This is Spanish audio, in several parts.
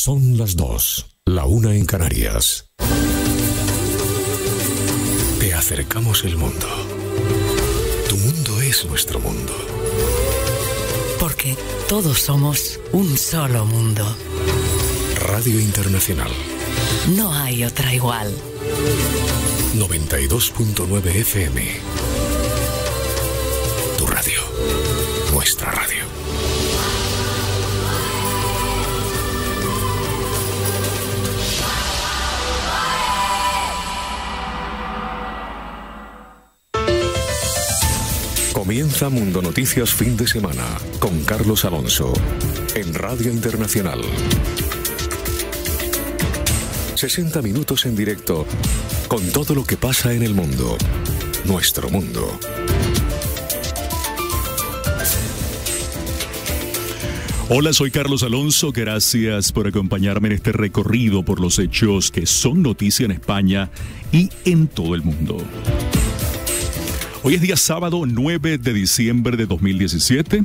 Son las 2, la 1 en Canarias. Te acercamos el mundo. Tu mundo es nuestro mundo. Porque todos somos un solo mundo. Radio Internacional. No hay otra igual. 92.9 FM. Tu radio. Nuestra radio. Comienza Mundo Noticias Fin de Semana con Carlos Alonso en Radio Internacional. 60 minutos en directo con todo lo que pasa en el mundo. Nuestro mundo. Hola, soy Carlos Alonso. Gracias por acompañarme en este recorrido por los hechos que son noticia en España y en todo el mundo. Hoy es día sábado 9 de diciembre de 2017.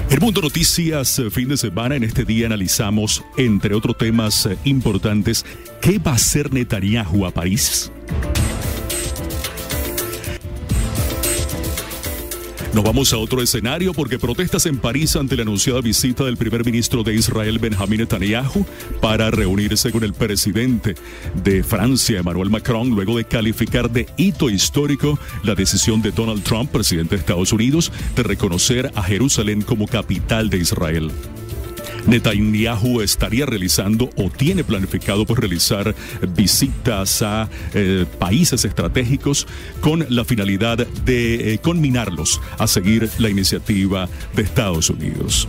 En Mundo Noticias Fin de Semana, en este día analizamos, entre otros temas importantes, ¿qué va a hacer Netanyahu a París? Nos vamos a otro escenario porque protestas en París ante la anunciada visita del primer ministro de Israel, Benjamin Netanyahu, para reunirse con el presidente de Francia, Emmanuel Macron, luego de calificar de hito histórico la decisión de Donald Trump, presidente de Estados Unidos, de reconocer a Jerusalén como capital de Israel. Netanyahu estaría realizando o tiene planificado por realizar visitas a países estratégicos con la finalidad de conminarlos a seguir la iniciativa de Estados Unidos.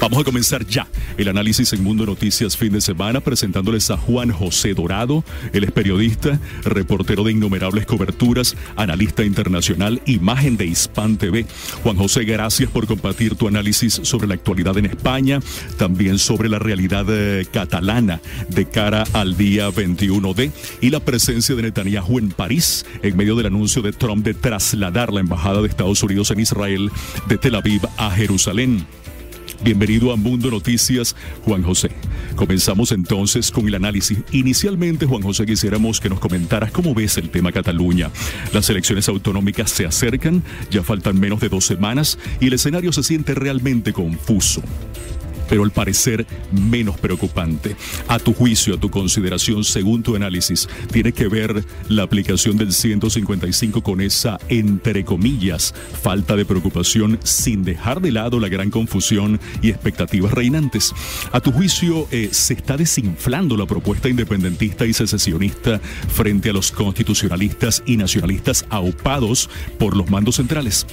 Vamos a comenzar ya el análisis en Mundo Noticias Fin de Semana presentándoles a Juan José Dorado. Él es periodista, reportero de innumerables coberturas, analista internacional, imagen de Hispan TV. Juan José, gracias por compartir tu análisis sobre la actualidad en España, también sobre la realidad catalana de cara al día 21D y la presencia de Netanyahu en París en medio del anuncio de Trump de trasladar la embajada de Estados Unidos en Israel de Tel Aviv a Jerusalén. Bienvenido a Mundo Noticias, Juan José. Comenzamos entonces con el análisis. Inicialmente, Juan José, quisiéramos que nos comentaras cómo ves el tema Cataluña. Las elecciones autonómicas se acercan, ya faltan menos de 2 semanas y el escenario se siente realmente confuso, pero al parecer menos preocupante. A tu juicio, a tu consideración, según tu análisis, ¿tiene que ver la aplicación del 155 con esa, entre comillas, falta de preocupación, sin dejar de lado la gran confusión y expectativas reinantes? A tu juicio, ¿se está desinflando la propuesta independentista y secesionista frente a los constitucionalistas y nacionalistas aupados por los mandos centrales?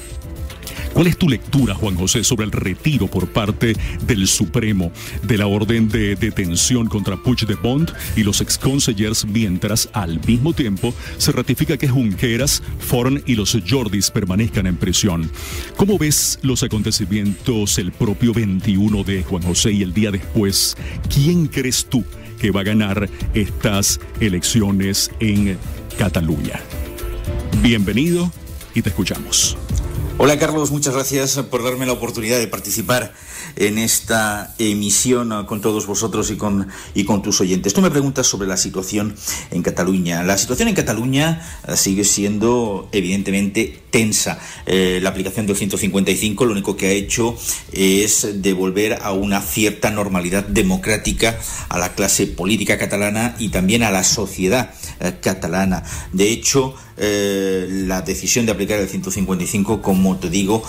¿Cuál es tu lectura, Juan José, sobre el retiro por parte del Supremo de la orden de detención contra Puigdemont y los exconsellers, mientras al mismo tiempo se ratifica que Junqueras, Forn y los Jordis permanezcan en prisión? ¿Cómo ves los acontecimientos el propio 21 de Juan José y el día después? ¿Quién crees tú que va a ganar estas elecciones en Cataluña? Bienvenido y te escuchamos. Hola Carlos, muchas gracias por darme la oportunidad de participar en esta emisión con todos vosotros y con tus oyentes. Tú me preguntas sobre la situación en Cataluña. La situación en Cataluña sigue siendo evidentemente tensa. La aplicación del 155 lo único que ha hecho es devolver a una cierta normalidad democrática a la clase política catalana y también a la sociedad catalana. De hecho, la decisión de aplicar el 155, como te digo,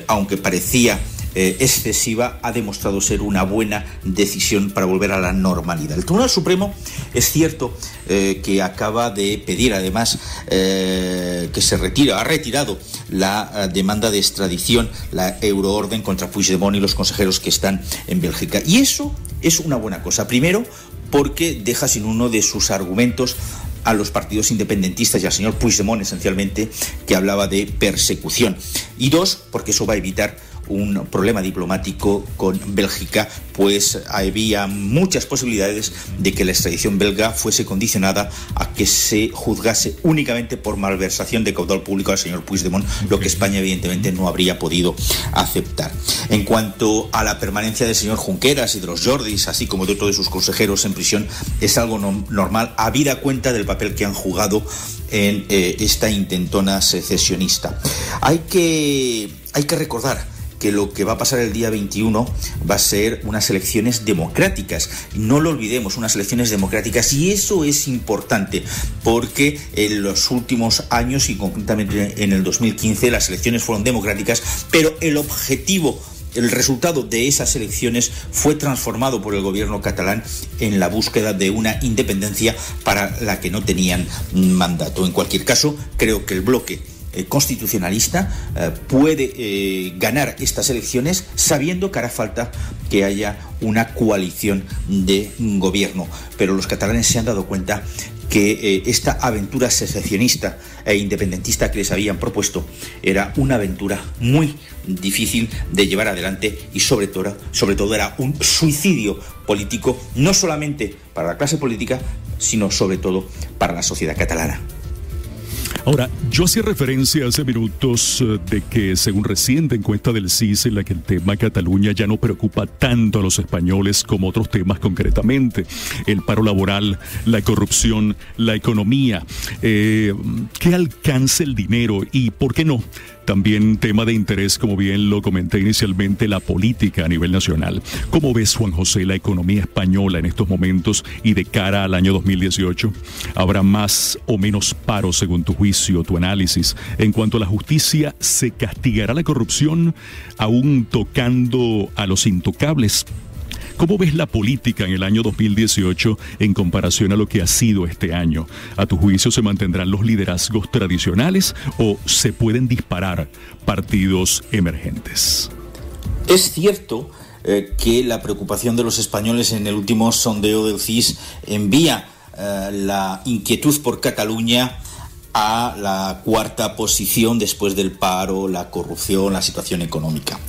aunque parecía excesiva, ha demostrado ser una buena decisión para volver a la normalidad. El Tribunal Supremo es cierto que acaba de pedir además que ha retirado la demanda de extradición, la euroorden contra Puigdemont y los consejeros que están en Bélgica. Y eso es una buena cosa. Primero, porque deja sin uno de sus argumentos a los partidos independentistas y al señor Puigdemont esencialmente, que hablaba de persecución. Y dos, porque eso va a evitar un problema diplomático con Bélgica, pues había muchas posibilidades de que la extradición belga fuese condicionada a que se juzgase únicamente por malversación de caudal público al señor Puigdemont, lo que España evidentemente no habría podido aceptar. En cuanto a la permanencia del señor Junqueras y de los Jordis, así como de otros de sus consejeros en prisión, es algo normal, habida cuenta del papel que han jugado en esta intentona secesionista. Hay que recordar que lo que va a pasar el día 21 va a ser unas elecciones democráticas. No lo olvidemos, unas elecciones democráticas, y eso es importante porque en los últimos años y concretamente en el 2015 las elecciones fueron democráticas, pero el resultado de esas elecciones fue transformado por el gobierno catalán en la búsqueda de una independencia para la que no tenían mandato. En cualquier caso, creo que el bloque constitucionalista puede ganar estas elecciones sabiendo que hará falta que haya una coalición de gobierno. Pero los catalanes se han dado cuenta que esta aventura secesionista e independentista que les habían propuesto era una aventura muy difícil de llevar adelante y sobre todo era un suicidio político, no solamente para la clase política, sino sobre todo para la sociedad catalana. Ahora, yo hacía referencia hace minutos de que según reciente encuesta del CIS, en la que el tema Cataluña ya no preocupa tanto a los españoles como otros temas concretamente, el paro laboral, la corrupción, la economía, ¿qué alcance el dinero y por qué no? También tema de interés, como bien lo comenté inicialmente, la política a nivel nacional. ¿Cómo ves, Juan José, la economía española en estos momentos y de cara al año 2018? ¿Habrá más o menos paro según tu juicio, tu análisis? En cuanto a la justicia, ¿se castigará la corrupción aún tocando a los intocables? ¿Cómo ves la política en el año 2018 en comparación a lo que ha sido este año? ¿A tu juicio se mantendrán los liderazgos tradicionales o se pueden disparar partidos emergentes? Es cierto que la preocupación de los españoles en el último sondeo del CIS envía la inquietud por Cataluña a la cuarta posición después del paro, la corrupción, la situación económica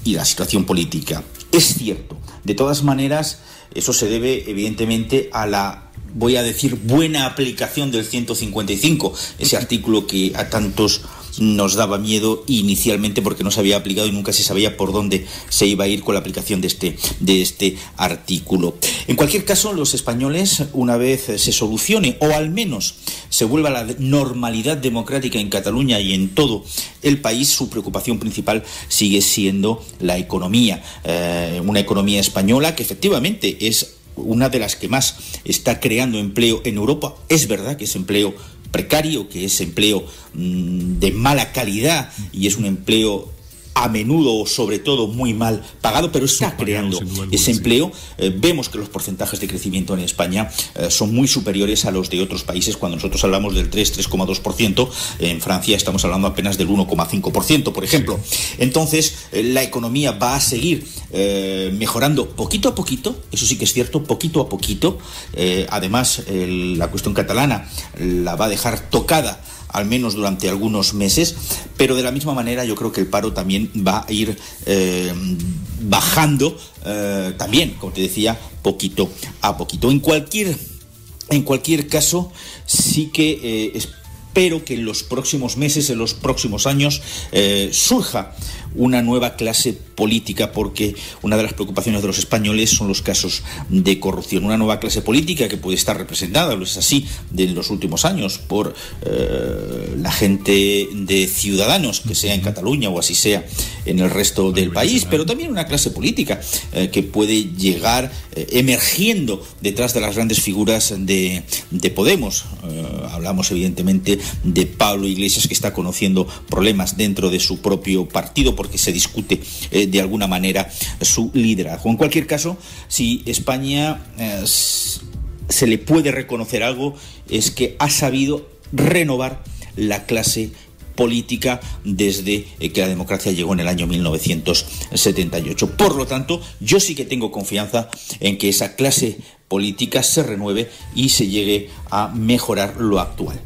y la situación política. Es cierto. De todas maneras, eso se debe evidentemente a la, voy a decir, buena aplicación del 155, ese artículo que a tantos nos daba miedo inicialmente porque no se había aplicado y nunca se sabía por dónde se iba a ir con la aplicación de este artículo. En cualquier caso, los españoles, una vez se solucione o al menos se vuelva a la normalidad democrática en Cataluña y en todo el país, su preocupación principal sigue siendo la economía. Una economía española que efectivamente es una de las que más está creando empleo en Europa. Es verdad que es empleo precario, que es empleo de mala calidad y es un empleo a menudo o sobre todo muy mal pagado, pero está creando ese empleo. Vemos que los porcentajes de crecimiento en España son muy superiores a los de otros países. Cuando nosotros hablamos del 3,2%, en Francia estamos hablando apenas del 1,5%, por ejemplo. Entonces, la economía va a seguir mejorando poquito a poquito, eso sí que es cierto, poquito a poquito. Además, la cuestión catalana la va a dejar tocada al menos durante algunos meses, pero de la misma manera yo creo que el paro también va a ir bajando, también, como te decía, poquito a poquito. En cualquier caso, sí que espero que en los próximos meses, en los próximos años, surja una nueva clase política, porque una de las preocupaciones de los españoles son los casos de corrupción. Una nueva clase política que puede estar representada, lo es así, de los últimos años, por la gente de Ciudadanos, que sea en Cataluña o así sea en el resto del país, pero también una clase política que puede llegar emergiendo detrás de las grandes figuras de Podemos. Hablamos evidentemente de Pablo Iglesias, que está conociendo problemas dentro de su propio partido porque se discute de alguna manera su liderazgo. En cualquier caso, si España se le puede reconocer algo, es que ha sabido renovar la clase política desde que la democracia llegó en el año 1978. Por lo tanto, yo sí que tengo confianza en que esa clase política se renueve y se llegue a mejorar lo actual.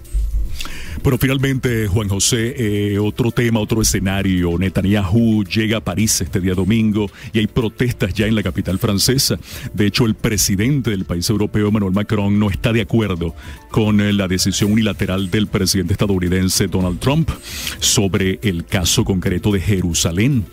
Bueno, finalmente, Juan José, otro tema, otro escenario. Netanyahu llega a París este día domingo y hay protestas ya en la capital francesa. De hecho, el presidente del país europeo, Emmanuel Macron, no está de acuerdo con la decisión unilateral del presidente estadounidense Donald Trump sobre el caso concreto de Jerusalén.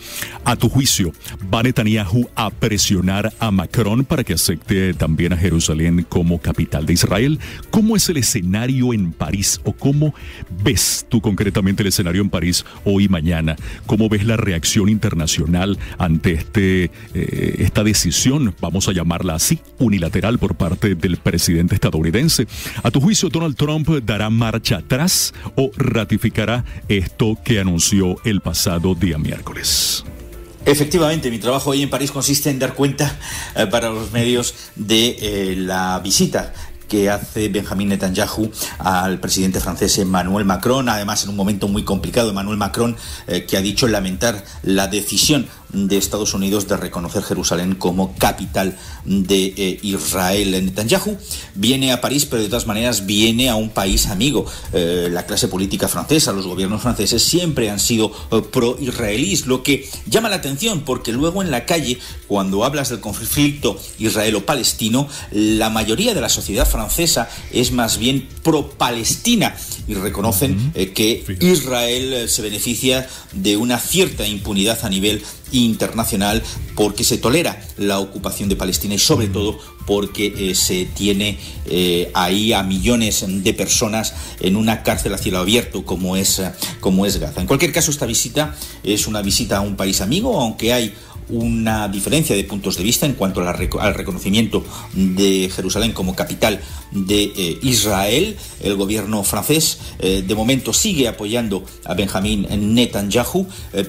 A tu juicio, ¿va Netanyahu a presionar a Macron para que acepte también a Jerusalén como capital de Israel? ¿Cómo es el escenario en París o cómo ves tú concretamente el escenario en París hoy y mañana? ¿Cómo ves la reacción internacional ante esta decisión, vamos a llamarla así, unilateral por parte del presidente estadounidense? A tu juicio, ¿Donald Trump dará marcha atrás o ratificará esto que anunció el pasado día miércoles? Efectivamente, mi trabajo hoy en París consiste en dar cuenta para los medios de la visita que hace Benjamin Netanyahu al presidente francés Emmanuel Macron, además en un momento muy complicado. Emmanuel Macron, que ha dicho lamentar la decisión de Estados Unidos de reconocer Jerusalén como capital de Israel. Netanyahu viene a París, pero de todas maneras viene a un país amigo. La clase política francesa, los gobiernos franceses siempre han sido pro-israelíes, lo que llama la atención porque luego en la calle, cuando hablas del conflicto israelo-palestino, la mayoría de la sociedad francesa es más bien pro-palestina y reconocen que Israel se beneficia de una cierta impunidad a nivel internacional porque se tolera la ocupación de Palestina y sobre todo porque se tiene ahí a millones de personas en una cárcel a cielo abierto como es Gaza. En cualquier caso, esta visita es una visita a un país amigo, aunque hay una diferencia de puntos de vista en cuanto al reconocimiento de Jerusalén como capital de Israel. El gobierno francés de momento sigue apoyando a Benjamin Netanyahu,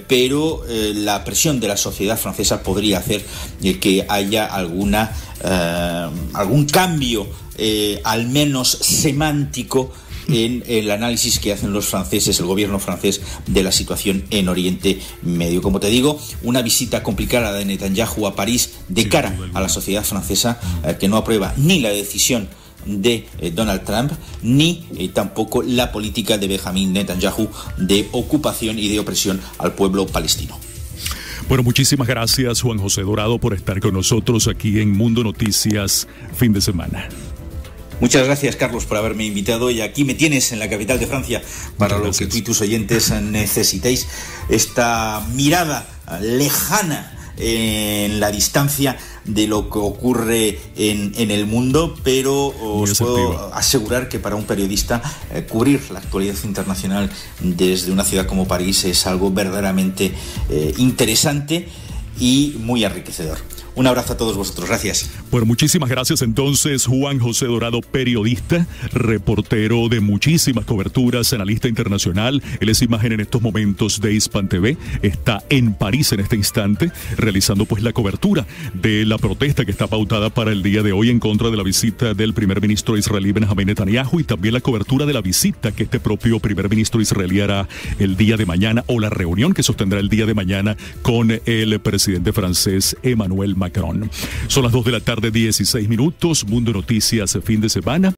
pero la presión de la sociedad francesa podría hacer que haya algún cambio, al menos semántico, en el análisis que hacen los franceses, el gobierno francés, de la situación en Oriente Medio. Como te digo, una visita complicada de Netanyahu a París de cara a la sociedad francesa, que no aprueba ni la decisión de Donald Trump, ni tampoco la política de Benjamin Netanyahu de ocupación y de opresión al pueblo palestino. Bueno, muchísimas gracias, Juan José Dorado, por estar con nosotros aquí en Mundo Noticias Fin de Semana. Muchas gracias, Carlos, por haberme invitado, y aquí me tienes en la capital de Francia para lo que tú y tus oyentes necesitéis, esta mirada lejana en la distancia de lo que ocurre en el mundo, pero os puedo asegurar que para un periodista cubrir la actualidad internacional desde una ciudad como París es algo verdaderamente interesante y muy enriquecedor. Un abrazo a todos vosotros, gracias. Bueno, muchísimas gracias entonces, Juan José Dorado, periodista, reportero de muchísimas coberturas, analista internacional. Él es imagen en estos momentos de Hispan TV, está en París en este instante, realizando pues la cobertura de la protesta que está pautada para el día de hoy en contra de la visita del primer ministro israelí Benjamin Netanyahu, y también la cobertura de la visita que este propio primer ministro israelí hará el día de mañana, o la reunión que sostendrá el día de mañana con el presidente francés Emmanuel Macron. Son las 2 de la tarde, 16 minutos. Mundo Noticias Fin de Semana.